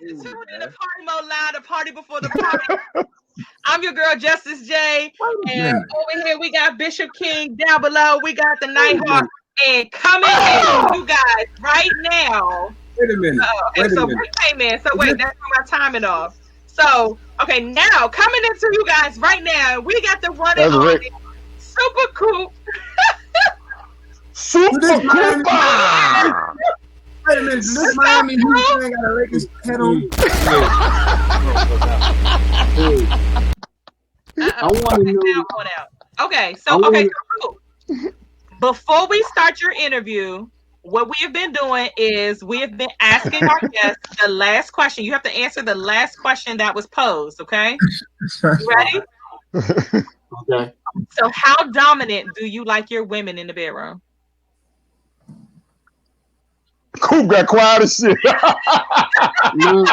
Tune in to Party Mode Live, the party before the party. I'm your girl, Justice J. And over here, we got Bishop King. Down below, we got the Nighthawk. And coming in, you guys, right now. Wait a minute. Okay, so wait, man. So wait, that's my timing off. So, okay, now coming into you guys right now, we got the one and only Supa Coop. Supa Cooper. Wait a minute, this Miami Heat ain't got a Lakers head on. I want to know. Okay, so okay, cool. Before we start your interview, what we have been doing is we have been asking our guests the last question. You have to answer the last question that was posed. Okay, you ready? Okay. So, how dominant do you like your women in the bedroom? Coop got quiet as shit. You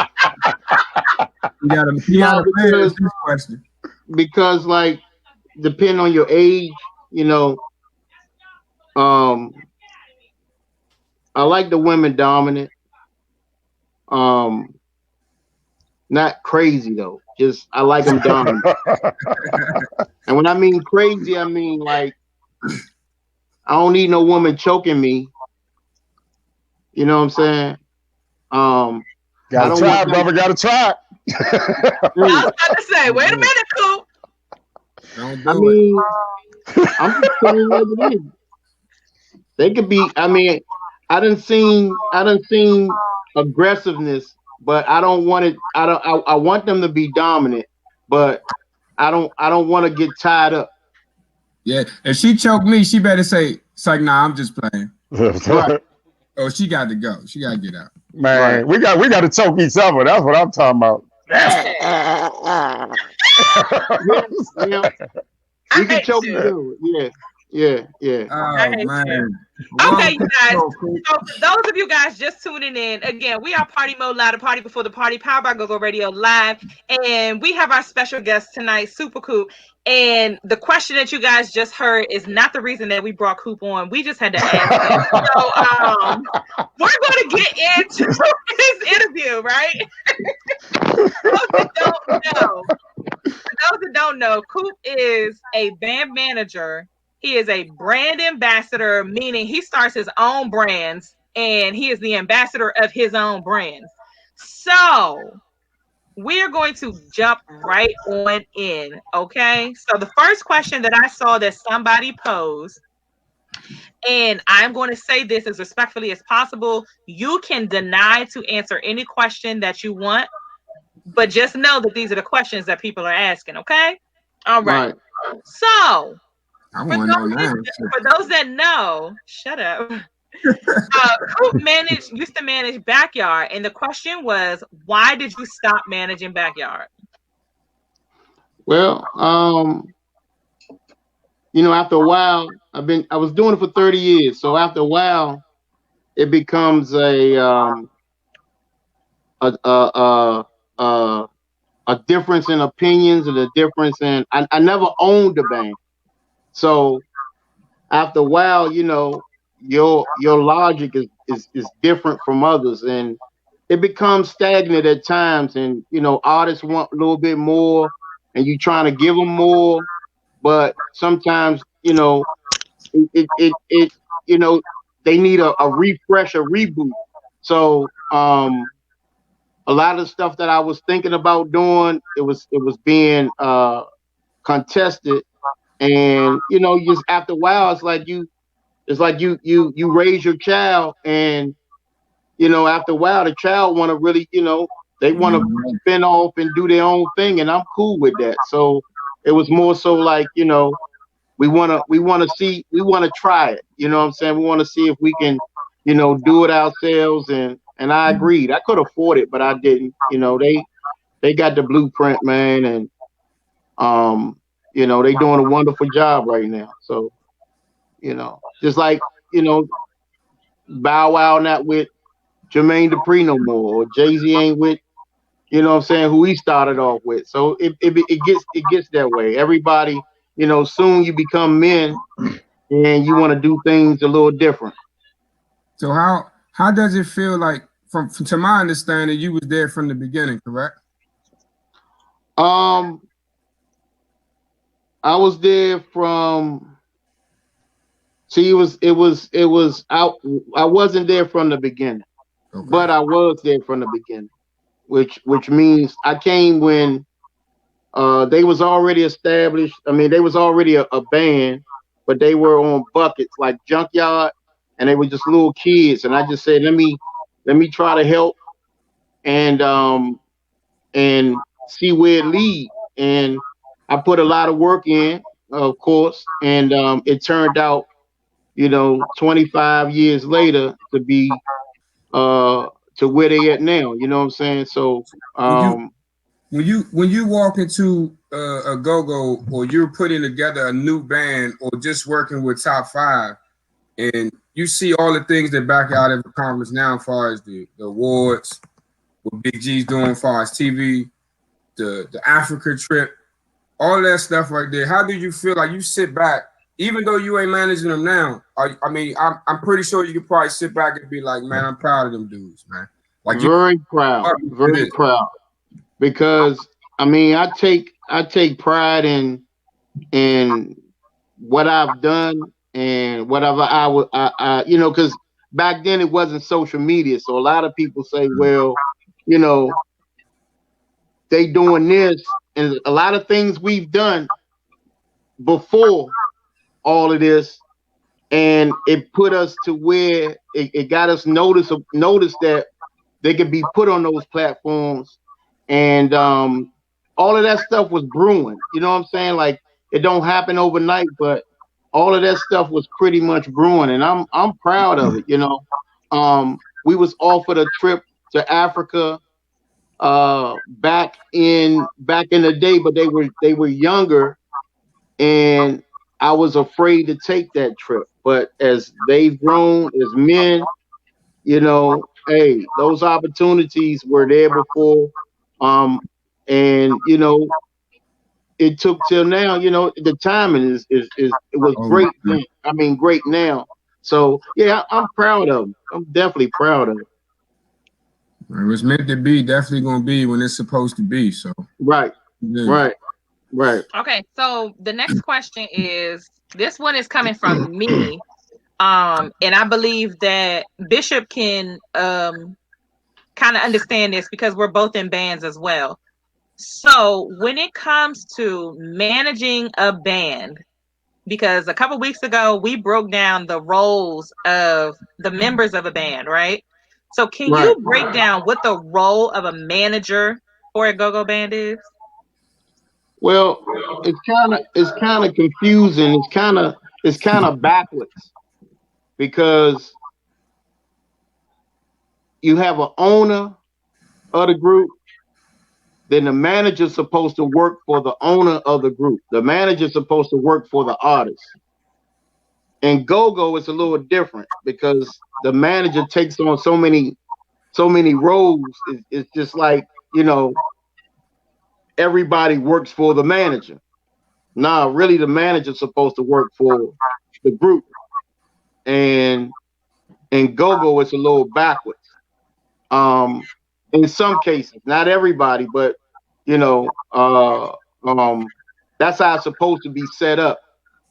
gotta this question. Because, like, depending on your age, you know, I like the women dominant. Not crazy though. Just I like them dominant. And when I mean crazy, I mean like I don't need no woman choking me. You know what I'm saying? Gotta try, brother. Gotta try. I was about to say, wait a minute, Coop. I mean, I'm just saying what it is. They could be. I mean, I done seen aggressiveness, but I don't want it. I want them to be dominant, but I don't want to get tied up. Yeah, if she choked me, she better say, "It's like, nah, I'm just playing." Right. Oh, she got to go. She got to get out. Man, we got to choke each other. That's what I'm talking about. Yeah. You can choke me too. Yeah. Oh man. Okay, you guys. So for those of you guys just tuning in, again, we are Party Mode Live, the party before the party, powered by Go Radio Live, and we have our special guest tonight, Supa Coop. And the question that you guys just heard is not the reason that we brought Coop on. We just had to ask him. So we're going to get into this interview, right? For those that don't know, Coop is a band manager. He is a brand ambassador, meaning he starts his own brands and he is the ambassador of his own brands. So we are going to jump right on in, okay? So the first question that I saw that somebody posed, and I'm going to say this as respectfully as possible. You can deny to answer any question that you want, but just know that these are the questions that people are asking, okay? All right. So for those that know, shut up. Coop used to manage Backyard, and the question was, why did you stop managing Backyard? Well, you know, after a while, I was doing it for 30 years. So after a while, it becomes a difference in opinions and a difference in. I never owned the band. So after a while, you know, your logic is different from others, and it becomes stagnant at times. And you know, artists want a little bit more, and you trying to give them more, but sometimes you know, it you know, they need a refresh, a reboot. So a lot of stuff that I was thinking about doing, it was being contested. And you know, just after a while, it's like you raise your child, and you know, after a while, the child want to really, you know, they want to spin off and do their own thing, and I'm cool with that. So it was more so like, you know, we want to try it. You know what I'm saying? We want to see if we can, you know, do it ourselves. And I agreed. I could afford it, but I didn't. You know, they got the blueprint, man, and you know, they doing a wonderful job right now. So, you know, just like, you know, Bow Wow not with Jermaine Dupri no more, or Jay-Z ain't with, you know what I'm saying, who he started off with. So it gets that way. Everybody, you know, soon you become men and you want to do things a little different. So how does it feel like from to my understanding, you was there from the beginning, correct? I was there from. See, I wasn't there from the beginning, Okay. but I was there from the beginning, which means I came when they was already established. I mean, they was already a band, but they were on buckets like Junkyard, and they were just little kids. And I just said, let me try to help and see where it leads. And I put a lot of work in, of course, and it turned out, 25 years later to be to where they at now. You know what I'm saying? So when you walk into a go-go, or you're putting together a new band, or just working with Top 5, and you see all the things that Backyard have accomplished now, as far as the awards, what Big G's doing, as far as TV, the Africa trip, all that stuff right there. How do you feel? Like, you sit back, even though you ain't managing them now? I'm pretty sure you could probably sit back and be like, man, I'm proud of them dudes, man. Like, very proud, because I take pride in what I've done and whatever because back then it wasn't social media, so a lot of people say, well, they doing this, and a lot of things we've done before all of this, and it put us to where it got us notice that they could be put on those platforms, and all of that stuff was brewing. You know what I'm saying? Like, it don't happen overnight, but all of that stuff was pretty much brewing, and I'm proud of it. We was offered a trip to Africa back in the day, but they were younger, and I was afraid to take that trip. But as they've grown as men, hey, those opportunities were there before, and it took till now. The timing is it was great then. I mean, great now. So yeah, I'm proud of them. I'm definitely proud of it. It was meant to be, definitely gonna be when it's supposed to be. So right. Okay, so the next question is, this one is coming from me, and I believe that Bishop can kind of understand this because we're both in bands as well. So when it comes to managing a band, because a couple weeks ago we broke down the roles of the members of a band, right? So can you break down what the role of a manager for a go-go band is? Well, it's kind of confusing. It's kind of backwards, because you have an owner of the group, then the manager's supposed to work for the owner of the group. The manager's supposed to work for the artist. And go-go is a little different, because the manager takes on so many roles. It's just like, everybody works for the manager. Nah, really, the manager's supposed to work for the group. And go-go is a little backwards. In some cases, not everybody, but that's how it's supposed to be set up.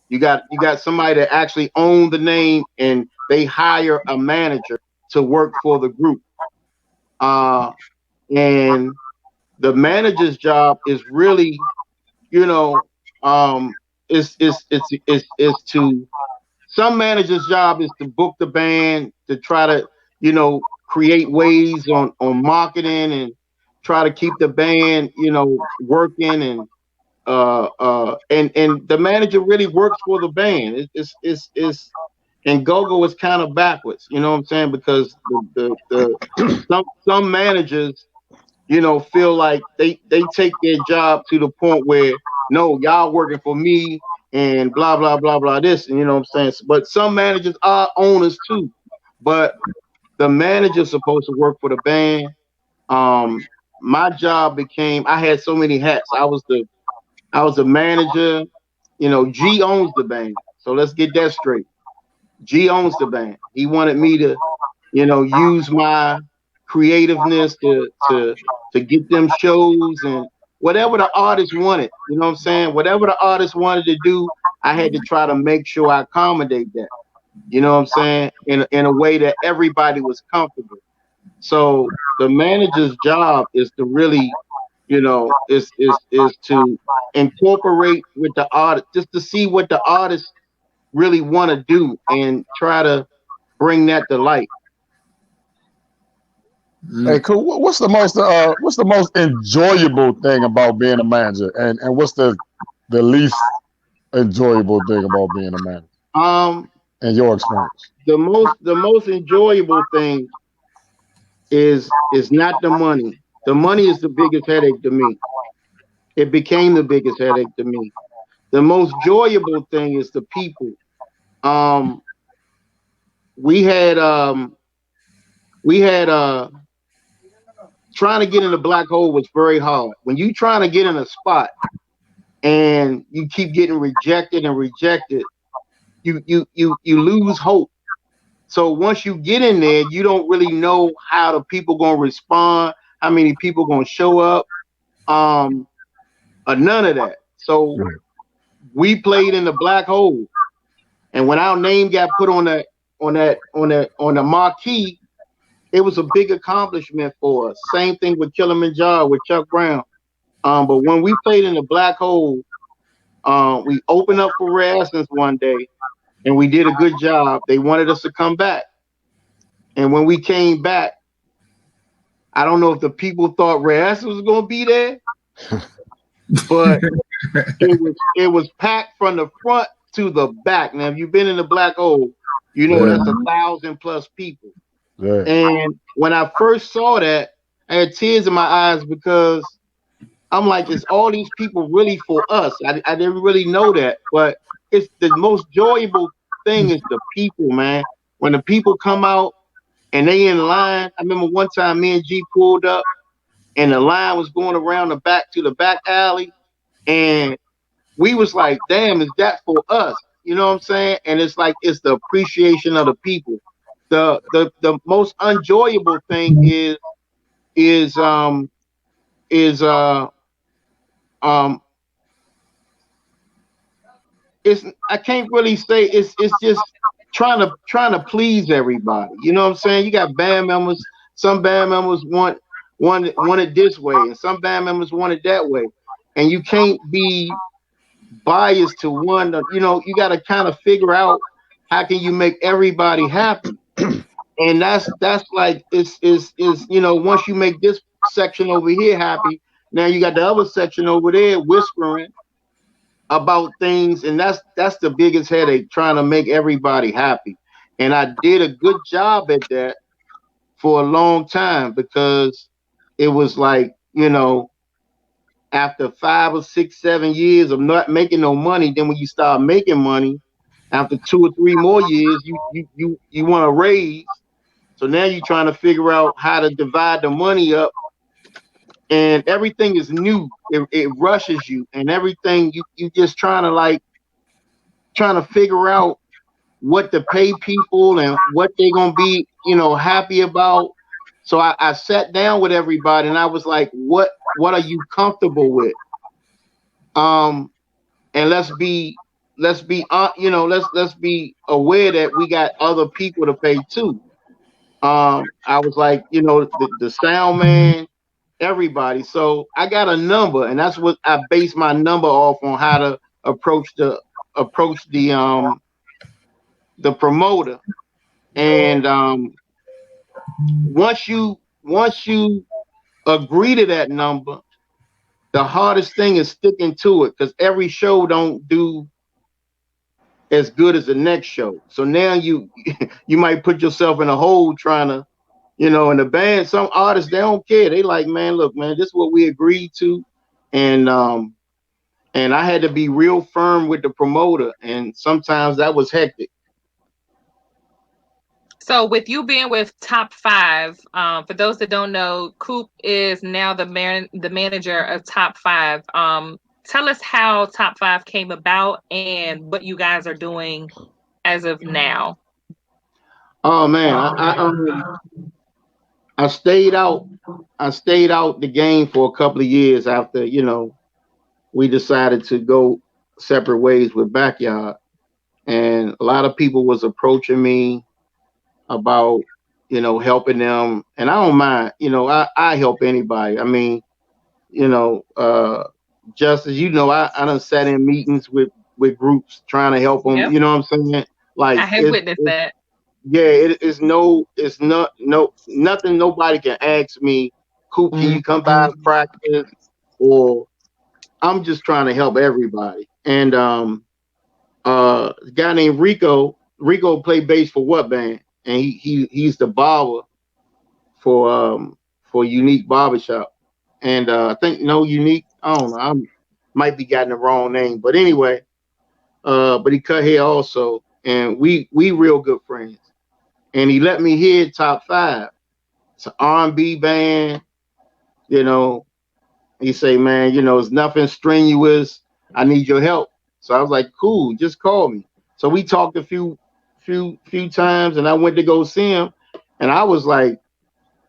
You got somebody that actually own the name, and they hire a manager to work for the group. And the manager's job is really, is to, some managers' job is to book the band, to try to, create ways on marketing, and try to keep the band, working, and the manager really works for the band. And go-go is kind of backwards, you know what I'm saying? Because some managers, feel like they take their job to the point where, no, y'all working for me, and blah blah blah blah this, and you know what I'm saying. But some managers are owners too. But the manager's supposed to work for the band. My job became, I had so many hats. I was the manager. G owns the band, so let's get that straight. G owns the band. He wanted me to, use my creativeness to get them shows and whatever the artist wanted. You know what I'm saying? Whatever the artist wanted to do, I had to try to make sure I accommodate that. You know what I'm saying? In a way that everybody was comfortable. So the manager's job is to really, is to incorporate with the artist, just to see what the artists really want to do and try to bring that to light. Hey, cool. What's the most enjoyable thing about being a manager, and what's the least enjoyable thing about being a manager? In your experience, the most enjoyable thing is not the money. The money is the biggest headache to me. It became the biggest headache to me. The most enjoyable thing is the people. Um, we had trying to get in the black hole was very hard. When you trying to get in a spot and you keep getting rejected and rejected, you lose hope. So once you get in there, you don't really know how the people gonna respond, how many people gonna show up, or none of that. So we played in the black hole, and when our name got put on the marquee, it was a big accomplishment for us. Same thing with Kilimanjaro with Chuck Brown. But when we played in the black hole, we opened up for Rare Essence one day, and we did a good job. They wanted us to come back, and when we came back, I don't know if the people thought Rare Essence was going to be there, but it was packed from the front to the back. Now, if you've been in the black hole, you know that's 1,000+ people. Yeah. And when I first saw that, I had tears in my eyes because I'm like, is all these people really for us? I didn't really know that, but it's the most enjoyable thing is the people, man. When the people come out and they in line, I remember one time me and G pulled up and the line was going around the back to the back alley, and we was like, damn, is that for us? You know what I'm saying? And it's like, it's the appreciation of the people. The most enjoyable thing is it's I can't really say it's just trying to please everybody. You know what I'm saying? You got band members, some band members want it this way, and some band members want it that way. And you can't be biased to one. You know, you got to kind of figure out how can you make everybody happy. And that's like is you know, once you make this section over here happy, now you got the other section over there whispering about things, and that's the biggest headache, trying to make everybody happy. And I did a good job at that for a long time, because it was like, you know, after 5 or 6, 7 years of not making no money, then when you start making money, after 2 or 3 more years, you want to raise. So now you're trying to figure out how to divide the money up, and everything is new. It rushes you, and everything you just trying to figure out what to pay people and what they're gonna be, you know, happy about. So I sat down with everybody and I was like, what are you comfortable with? And let's be you know, let's be aware that we got other people to pay too. I was like, you know, the sound man, everybody. So I got a number, and that's what I base my number off on, how to approach the promoter. And once you agree to that number, the hardest thing is sticking to it, because every show don't do as good as the next show. So now you might put yourself in a hole trying to, you know, in the band, some artists, they don't care. They like, man, look, man, this is what we agreed to. And I had to be real firm with the promoter, and sometimes that was hectic. So with you being with Top 5, for those that don't know, Coop is now the manager of Top 5. Tell us how Top 5 came about and what you guys are doing as of now. Oh man, I stayed out. I stayed out the game for a couple of years after, we decided to go separate ways with Backyard. And a lot of people was approaching me about, helping them. And I don't mind, I help anybody. I mean, you know, uh, just as I done sat in meetings with groups trying to help them. Yep. You know what I'm saying? I Like have witnessed that. yeah, it's not nothing. Nobody can ask me, Coop, can you come by and practice? Or I'm just trying to help everybody. And a guy named Rico played bass for what band? And he's the barber for Unique Barbershop. And I think no Unique, I don't know, I might be getting the wrong name, but anyway, but he cut hair also, and we real good friends. And he let me hear Top Five. It's an R&B band, you know. He say, man, it's nothing strenuous. I need your help. So I was like, cool, just call me. So we talked a few times, and I went to go see him, and I was like,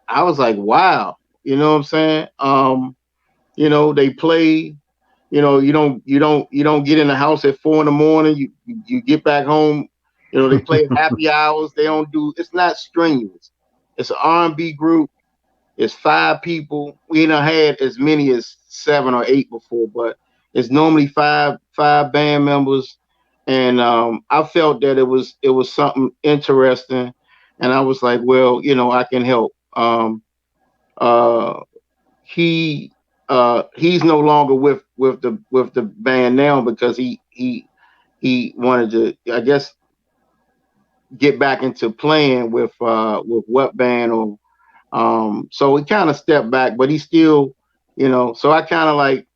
wow, you know what I'm saying? They play. You don't get in the house at 4 a.m. You get back home. They play happy hours. They don't do. It's not strenuous. It's an R&B group. It's 5 people. We ain't had as many as 7 or 8 before, but it's normally five band members. And I felt that it was something interesting, and I was like, well, I can help. Uh, he he's no longer with the band now because he wanted to, I guess, get back into playing with what band, or so he kind of stepped back, but he still, so I kind of like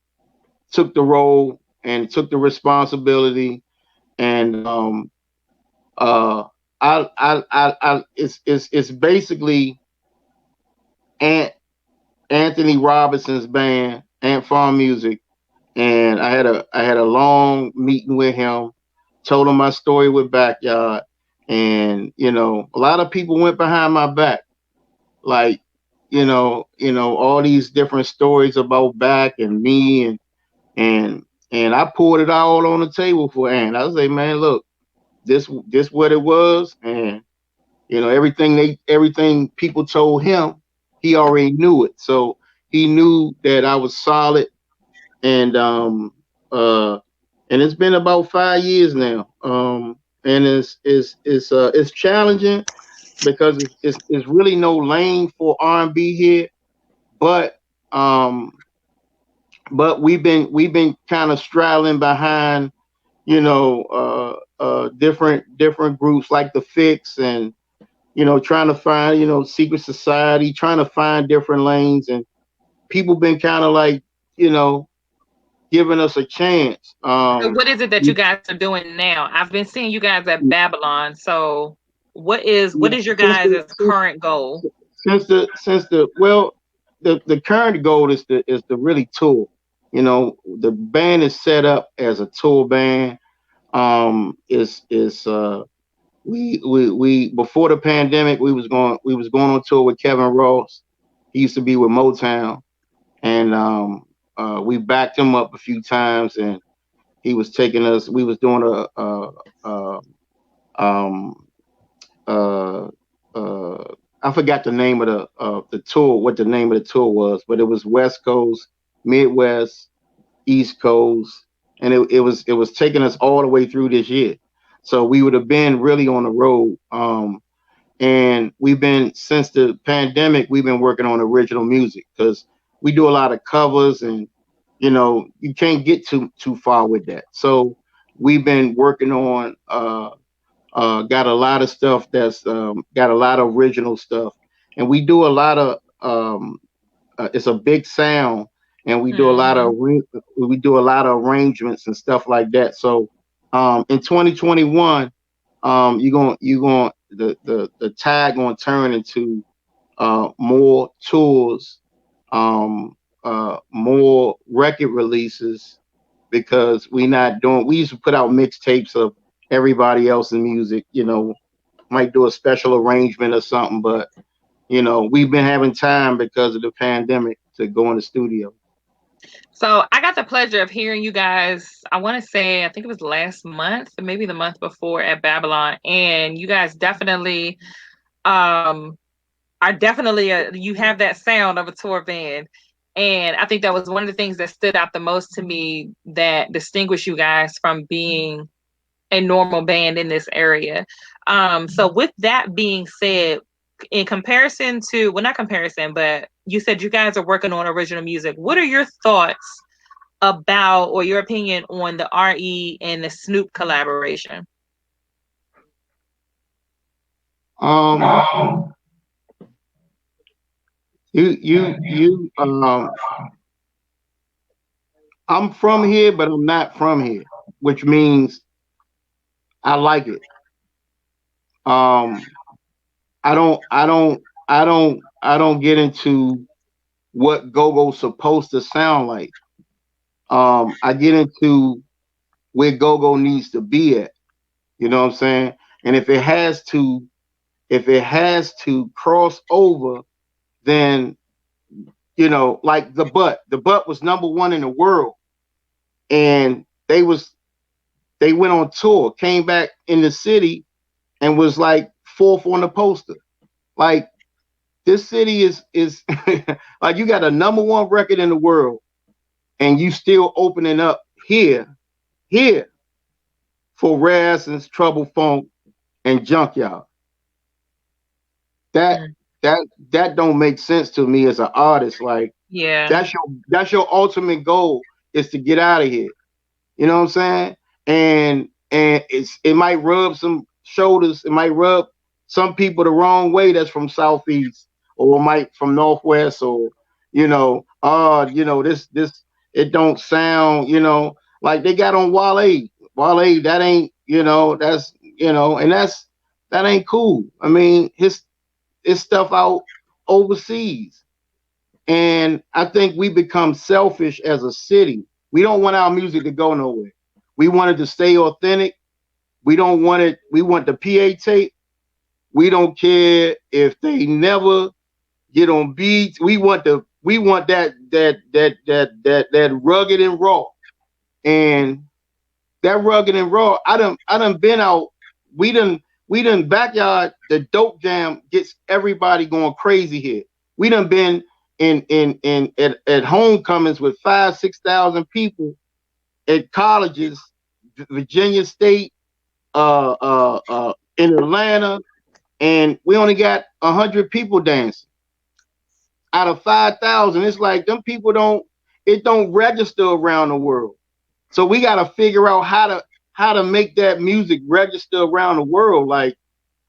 took the role and took the responsibility. And uh it's basically Ant Anthony Robinson's band, Ant Farm Music. And I had a long meeting with him, told him my story with Backyard. And a lot of people went behind my back, like, all these different stories about Back and me. And I poured it all on the table for Ant. I was like, man, look, this what it was. And everything people told him, he already knew it. So he knew that I was solid. And uh and it's been about 5 years now. And it's challenging because it's really no lane for R&B here. But we've been kind of straddling behind, different groups like the Fix, and trying to find, Secret Society, trying to find different lanes. And people been kind of like, you know giving us a chance. So what is it that you guys are doing now? I've been seeing you guys at Babylon. So what is your Since guys' current goal? the current goal is to really tour. The band is set up as a tour band. Is we before the pandemic, we was going on tour with Kevin Ross. He used to be with Motown. And we backed him up a few times, and he was taking us. We was doing a um uh I forgot the name of the tour, what the name of the tour was, but it was West Coast, Midwest, East Coast, and it was taking us all the way through this year. So we would have been really on the road. And we've been, since the pandemic, we've been working on original music, because we do a lot of covers, and you can't get too far with that. So we've been working on got a lot of stuff that's got a lot of original stuff. And we do a lot of it's a big sound, and Hmm. we do a lot of arrangements and stuff like that. So in 2021, you're going the tide going to turn into more tours, more record releases, because we used to put out mixtapes of everybody else's music. Might do a special arrangement or something, but we've been having time because of the pandemic to go in the studio. So I got the pleasure of hearing you guys, I want to say, I think it was last month, maybe the month before at Babylon. And you guys definitely are definitely, you have that sound of a tour band. And I think that was one of the things that stood out the most to me that distinguished you guys from being a normal band in this area. So with that being said, in comparison to, well, not comparison, but you said you guys are working on original music. What are your thoughts about, or your opinion on the RE and the Snoop collaboration? I'm from here, but I'm not from here, which means I like it. I don't get into what go-go's supposed to sound like. I get into where go-go needs to be at. You know what I'm saying? And if it has to cross over, then like the Butt was #1 in the world, and they went on tour, came back in the city, and was like 4th on the poster. Like, this city is like, you got a #1 record in the world, and you still opening up here for Rare Essence, Trouble Funk, and Junkyard. That don't make sense to me as an artist. Like, yeah, that's your ultimate goal, is to get out of here. You know what I'm saying? And it might rub some shoulders, it might rub some people the wrong way that's from Southeast, or might from Northwest, or this it don't sound, like they got on Wale. Wale, that ain't, that's, and that ain't cool. I mean, his stuff out overseas. And I think we become selfish as a city. We don't want our music to go nowhere. We want it to stay authentic. We don't want it. We want the PA tape. We don't care if they never get on beats. We want that rugged and raw. And that rugged and raw, I done been out. We done Backyard, the dope jam gets everybody going crazy here. We done been at homecomings with 5,000-6,000 people, at colleges, Virginia State, in Atlanta, and we only got 100 people dancing out of 5,000. It's like, them people don't register around the world. So we got to figure out how to make that music register around the world. Like,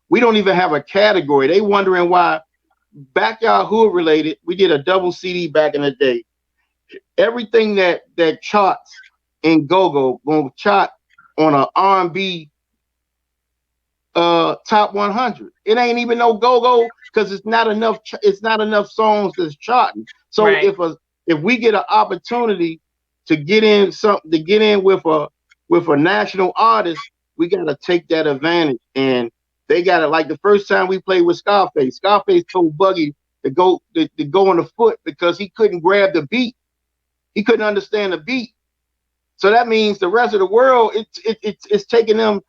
we don't even have a category. They wondering why Backyard Hood related. We did a double CD back in the day. Everything that charts in go-go gonna chart on a R&B top 100. It ain't even no go-go, because it's not enough songs that's charting. So right. if we get an opportunity to get in with a national artist, we gotta take that advantage. And they gotta, like the first time we played with Scarface told Buggy to go on the foot because he couldn't grab the beat. He couldn't understand the beat. So that means the rest of the world, it's taking them,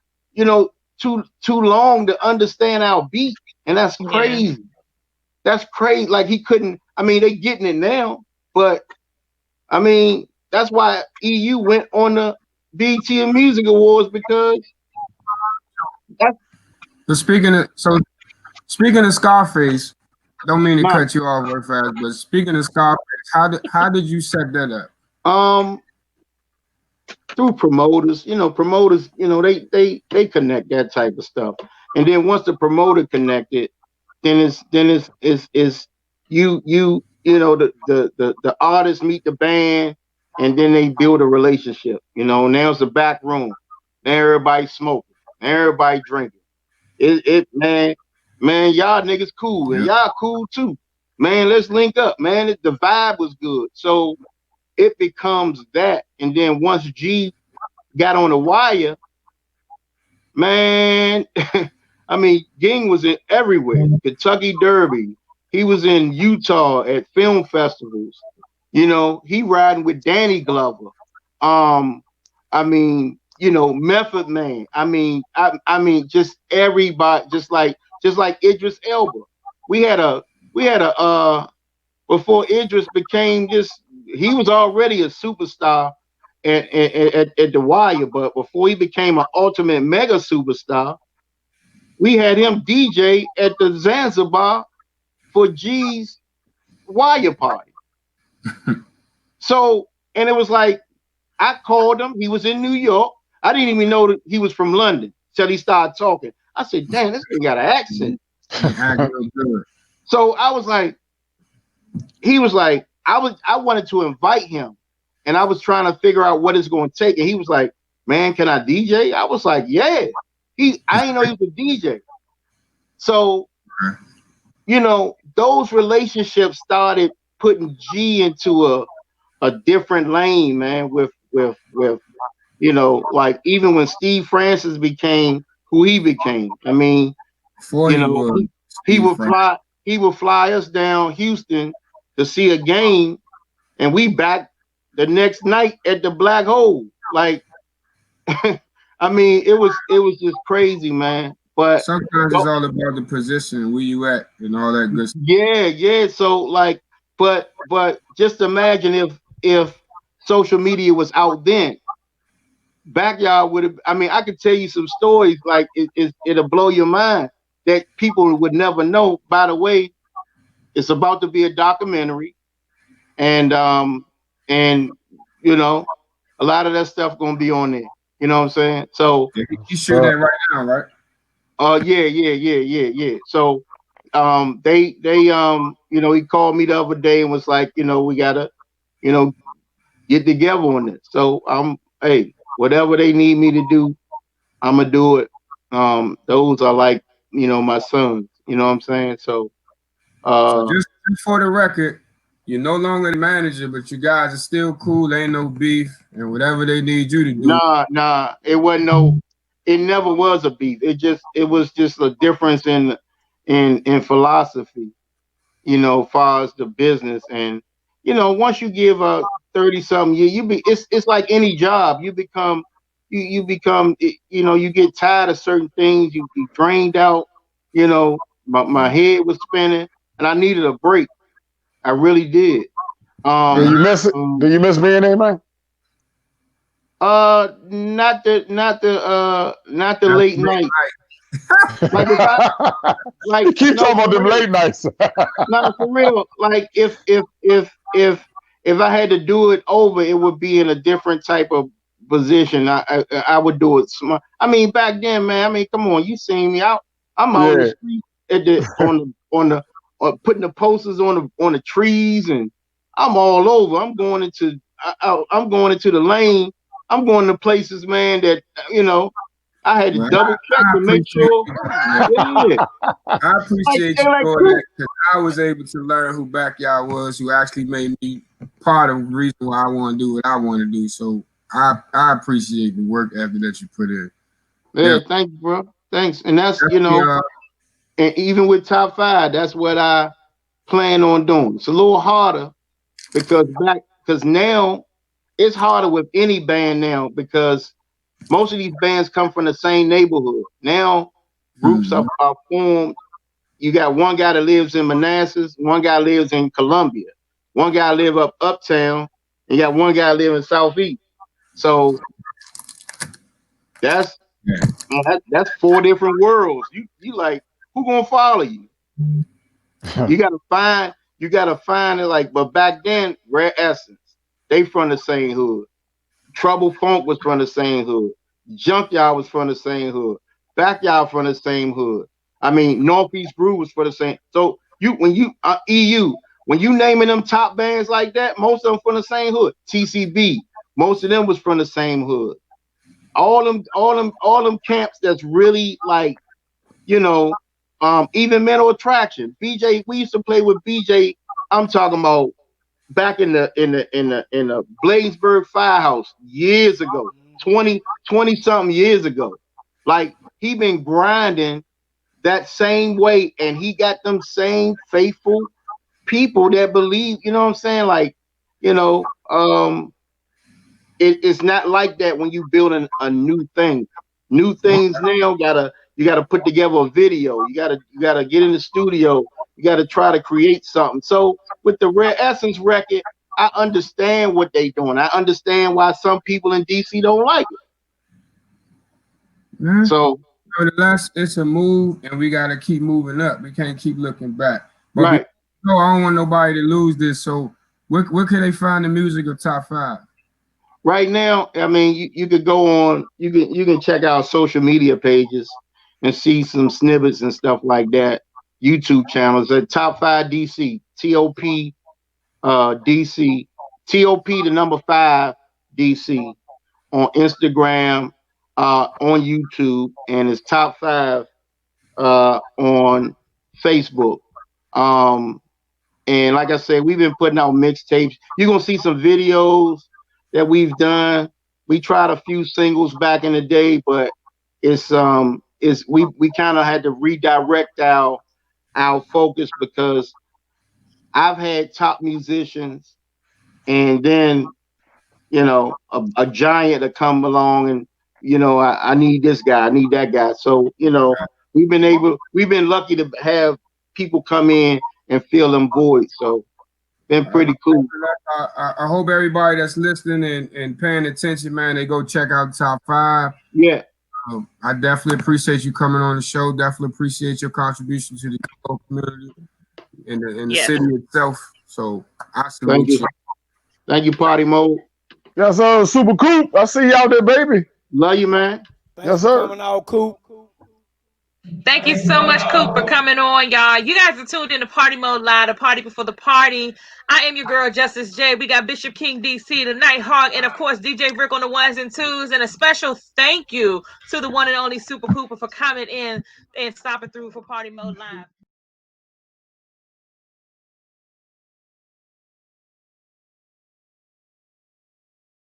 too long to understand our beat. And that's crazy. Yeah. That's crazy. Like, he couldn't, I mean, they getting it now, but I mean, that's why EU went on the BET Music Awards, because speaking of Scarface, don't mean to cut you off real fast, but speaking of Scarface, how did you set that up? Through promoters. Promoters, they connect that type of stuff. And then once the promoter connected, then it's the artists meet the band, and then they build a relationship. Now it's the back room. Now everybody smoking. Now everybody drinking. Man, y'all niggas cool, and y'all cool too. Man, let's link up. Man, the vibe was good. So it becomes that. And then once G got on the wire, man, I mean, Ging was in everywhere. Kentucky Derby. He was in Utah at film festivals. You know, he riding with Danny Glover. I mean, you know, Method Man. I mean, just everybody, just like Idris Elba. We had a before Idris became just, he was already a superstar at the Wire, but before he became an ultimate mega superstar, we had him DJ at the Zanzibar for G's Wire party. So, and it was like, I called him. He was in New York. I didn't even know that he was from London till he started talking. I said, "Damn, this guy got an accent." So I was like, he was like, I wanted to invite him, and I was trying to figure out what it's going to take. And he was like, "Man, can I DJ?" I was like, "Yeah." I didn't know he was a DJ. So, you know, those relationships started putting G into a different lane, man, with you know, like even when Steve Francis became who he became. I mean, you know, he would fly us down Houston to see a game, and we back the next night at the Black Hole. Like, I mean, it was just crazy, man. But sometimes it's all about the position, where you at, and all that good stuff. Yeah. So like, but just imagine if social media was out then. Backyard would have. I mean, I could tell you some stories like it'll blow your mind that people would never know. By the way, it's about to be a documentary, and you know, a lot of that stuff gonna be on there. You know what I'm saying? So you shoot that right now, right? Yeah. So they you know, he called me the other day and was like, you know, we gotta, you know, get together on this. So hey, whatever they need me to do, I'm gonna do it. Those are like, you know, my sons. You know what I'm saying? So just for the record, you're no longer the manager, but you guys are still cool. There ain't no beef, and whatever they need you to do. Nah, it wasn't no. It never was a beef. It was just a difference in philosophy. You know, as far as the business, and you know, once you give a 30-something year, it's like any job. You become you become, you know, you get tired of certain things. You be drained out. You know, my head was spinning, and I needed a break. I really did. Do you miss it? Do you miss being there, man? Not the late night. Like if I like you keep talking about them late nights. No, for real. Like if I had to do it over, it would be in a different type of position. I would do it smart. I mean, back then, man. I mean, come on, you seen me out. I'm out in the street at the putting the posters on the trees, and I'm all over. I'm going into the lane. I'm going to places, man, that, you know, I had to double check to make sure. I appreciate you for that, because I was able to learn who Backyard was, who actually made me part of the reason why I want to do what I want to do. So I appreciate the work ethic that you put in. Yeah, thank you, bro. Thanks. And that's, you know, and even with Top 5, that's what I plan on doing. It's a little harder because now it's harder with any band now, because most of these bands come from the same neighborhood. Now groups are formed. You got one guy that lives in Manassas, one guy lives in Columbia, one guy live uptown, and you got one guy live in Southeast. So that's 4 different worlds. You like, who gonna follow you? You gotta find it, like, but back then, Rare Essence, they from the same hood. Trouble Funk was from the same hood. Junkyard was from the same hood. Backyard from the same hood. I mean, Northeast Brew was for the same. So when you naming them top bands like that, most of them from the same hood. TCB, most of them was from the same hood. All them camps that's really like, you know, even Mental Attraction. BJ, we used to play with BJ. I'm talking about back in the Bladensburg Firehouse years ago, 20 something years ago. Like, he been grinding that same way, and he got them same faithful people that believe. You know what I'm saying? Like, you know, it's not like that when you building a new thing. New things now you gotta put together a video. You gotta get in the studio. You gotta try to create something. So with the Rare Essence record, I understand what they doing. I understand why some people in DC don't like it. Yeah. So it's a move, and we gotta keep moving up. We can't keep looking back. But right. No, I don't want nobody to lose this. So where can they find the music of Top 5? Right now, I mean, you could go on, you can check out social media pages and see some snippets and stuff like that. YouTube channels at Top 5 DC, TOP DC, TOP the number 5 DC on Instagram, on YouTube, and it's Top 5 on Facebook. And like I said, we've been putting out mixtapes. You're gonna see some videos that we've done. We tried a few singles back in the day, but it's we kind of had to redirect our focus because I've had top musicians, and then a giant to come along, and I need this guy, I need that guy. So we've been lucky to have people come in and fill them voids. So been pretty cool. I hope everybody that's listening and paying attention, man, they go check out Top 5. Yeah. I definitely appreciate you coming on the show. Definitely appreciate your contribution to the community and the city itself. So I salute you. Thank you, Partymode. Yes, sir. Super Coop. I see you out there, baby. Love you, man. Yes, sir. Coming out, Coop. Thank you so much, Coop, for coming on, y'all. You guys are tuned in to Partymode Live, the party before the party. I am your girl, Justice J. We got Bishop King DC, the Nighthawk, and of course, DJ Rick on the ones and twos. And a special thank you to the one and only Super Cooper for coming in and stopping through for Partymode Live.